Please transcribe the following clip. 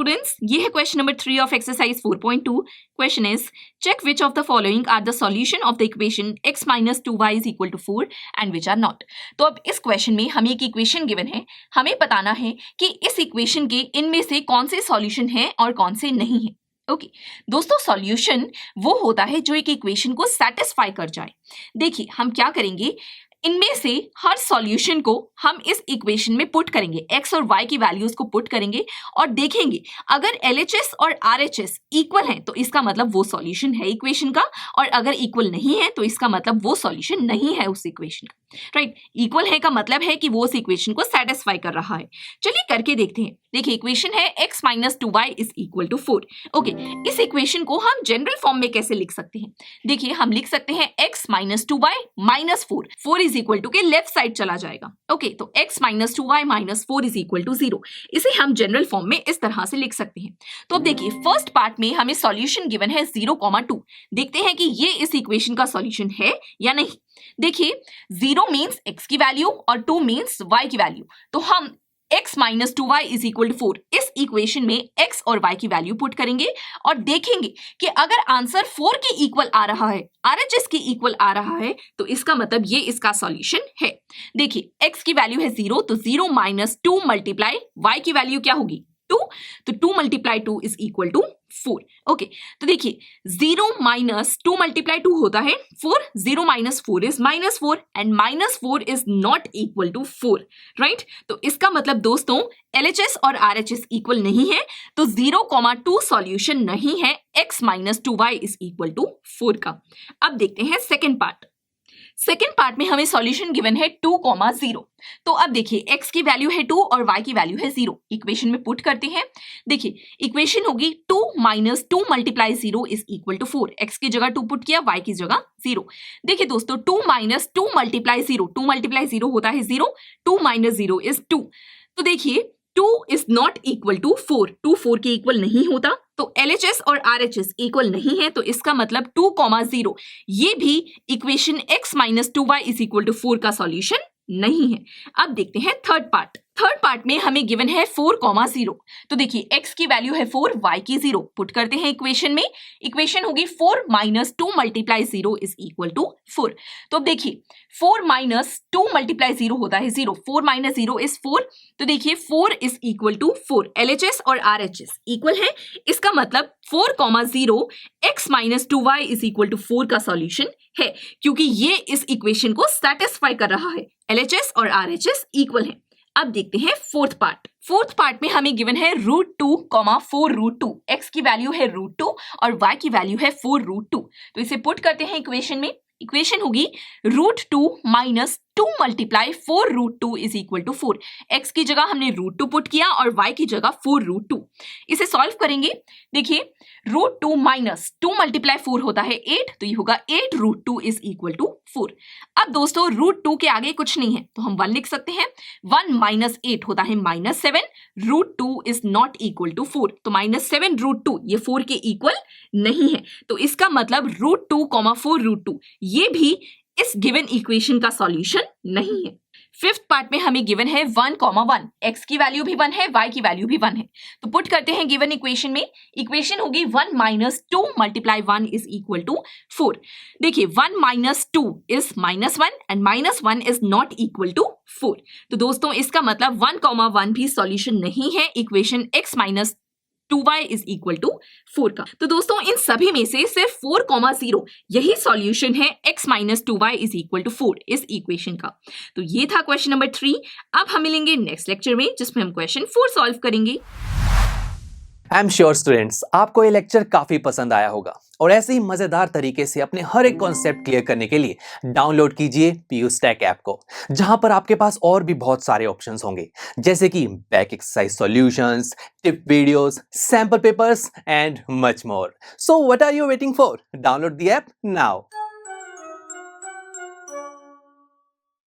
Students, ये है question number 3 of exercise 4.2. Question is check which of the following are the solution of the equation x minus 2y is equal to 4 and which are not. तो अब इस question में हमें एक equation given है, हमें बताना है कि इस इक्वेशन के इनमें से कौन से सॉल्यूशन है और कौन से नहीं है. ओके दोस्तों, सॉल्यूशन वो होता है जो एक इक्वेशन को सेटिस्फाई कर जाए. देखिए हम क्या करेंगे, इनमें से हर सॉल्यूशन को हम इस इक्वेशन में पुट करेंगे, x और y की वैल्यूज को पुट करेंगे और देखेंगे अगर LHS और RHS इक्वल हैं तो इसका मतलब वो सॉल्यूशन है इक्वेशन का, और अगर इक्वल नहीं है तो इसका मतलब वो सॉल्यूशन नहीं है उस इक्वेशन का. राइट, इक्वल है का मतलब है कि वो उस इक्वेशन को सेटिस्फाई कर रहा है. चलिए करके देखते हैं. देखिए इक्वेशन है x minus 2y is equal to 4. Okay, इस इक्वेशन को हम जनरल फॉर्म में कैसे लिख सकते हैं? देखिए हम लिख सकते हैं x minus 2y minus 4. 4 is equal to के लेफ्ट साइड चला जाएगा. ओके, तो x minus 2y minus 4 is equal to 0. इसे हम जनरल फॉर्म में इस तरह से लिख सकते हैं. तो अब देखिए फर्स्ट पार्ट में हमें सॉल्यूशन गिवन है 0,2. देखते हैं कि ये इस इक्वेशन का सॉल्यूशन है या नहीं. देखिए 0 मीन्स x की वैल्यू और 2 मीन्स y की वैल्यू. तो हम x minus 2y is equal to 4 इस इक्वेशन में x और y की वैल्यू पुट करेंगे और देखेंगे कि अगर आंसर 4 के इक्वल आ रहा है, RHS के इक्वल आ रहा है, तो इसका मतलब ये इसका सॉल्यूशन है. देखिए x की वैल्यू है 0, तो 0 माइनस 2 मल्टीप्लाई y की वैल्यू क्या होगी 2, तो 2 multiply 2 is equal to 4. Okay, तो देखिए 0 माइनस 2 मल्टीप्लाई 2 होता है 4, 0 minus 4 is minus 4 and minus 4 is not equal to 4. Right, तो इसका मतलब दोस्तों LHS और RHS इक्वल नहीं है, तो 0,2 सॉल्यूशन नहीं है x minus 2y is equal to 4 का. अब देखते हैं सेकेंड पार्ट. सेकेंड पार्ट में हमें सॉल्यूशन गिवन है 2,0. तो अब देखिए x की वैल्यू है 2 और y की वैल्यू है 0. इक्वेशन में पुट करते हैं. देखिए इक्वेशन होगी 2 minus 2 multiply 0 is equal to 4. x की जगह 2 पुट किया, y की जगह 0. देखिए दोस्तों 2 माइनस 2 मल्टीप्लाई 0, 2 मल्टीप्लाई 0 होता है 0, 2 माइनस 0 इज 2. तो देखिए 2 इज नॉट इक्वल टू 4, 2 4 के इक्वल नहीं होता, तो LHS और RHS इक्वल नहीं है, तो इसका मतलब 2,0 ये भी equation x minus 2y is equal to 4 का सॉल्यूशन नहीं है. अब देखते हैं थर्ड पार्ट. थर्ड पार्ट में हमें गिवन है 4,0. तो देखिए x की वैल्यू है 4, y की 0. पुट करते हैं इक्वेशन में. इक्वेशन होगी 4 minus 2 multiply 0 is equal to 4. तो अब देखिए 4 माइनस 2 मल्टीप्लाई 0 होता है 0, 4 माइनस 0 इज 4. तो देखिए 4 इज इक्वल टू 4. LHS और RHS इक्वल है, इसका मतलब 4,0 x minus 2y is equal to 4 का सॉल्यूशन है, क्योंकि ये इस इक्वेशन को सेटिस्फाई कर रहा है. LHS और RHS इक्वल है. अब देखते हैं फोर्थ पार्ट. फोर्थ पार्ट में हमें गिवन है √2, 4√2. x की वैल्यू है √2 और y की वैल्यू है 4√2. तो इसे पुट करते हैं इक्वेशन में. इक्वेशन होगी √2 minus 2 multiply 4√2 is equal to 4. x की जगह हमने √2 पुट किया और y की जगह 4√2. इसे सॉल्व करेंगे. देखिए √2 माइनस 2 मल्टीप्लाई 4 होता है 8, तो ये होगा 8√2 इज इक्वल टू 4. अब दोस्तों √2 के आगे कुछ नहीं है, तो हम 1 लिख सकते हैं. 1 माइनस 8 होता है -7. √2 इज नॉट इक्वल टू 4, तो -7 √2 ये 4 के इक्वल नहीं है, तो इसका मतलब √2, 4√2 ये भी इस गिवन इक्वेशन का सॉल्यूशन नहीं है. फिफ्थ पार्ट में हमें गिवन है 1,1. x की वैल्यू भी 1 है, y की वैल्यू भी 1 है, तो पुट करते हैं गिवन इक्वेशन में. इक्वेशन होगी 1 minus 2 multiply 1 is equal to 4. देखिए 1 minus 2 is -1 and -1 is not equal to 4. तो दोस्तों इसका मतलब 1,1 भी सॉल्यूशन नहीं है equation x minus 2y is equal to 4 का. तो दोस्तों इन सभी में से सिर्फ 4,0 यही सॉल्यूशन है x minus 2y is equal to 4 इस इक्वेशन का. तो ये था क्वेश्चन नंबर 3. अब हम मिलेंगे नेक्स्ट लेक्चर में जिसमें हम क्वेश्चन 4 सॉल्व करेंगे. आई एम श्योर स्टूडेंट्स आपको ये लेक्चर काफी पसंद आया होगा और ऐसे ही मजेदार तरीके से अपने हर एक कॉन्सेप्ट क्लियर करने के लिए डाउनलोड कीजिए PUStack ऐप को, जहां पर आपके पास और भी बहुत सारे ऑप्शंस होंगे जैसे कि back exercise solutions, tip videos, sample papers and much more. So what are you waiting for? Download the app now.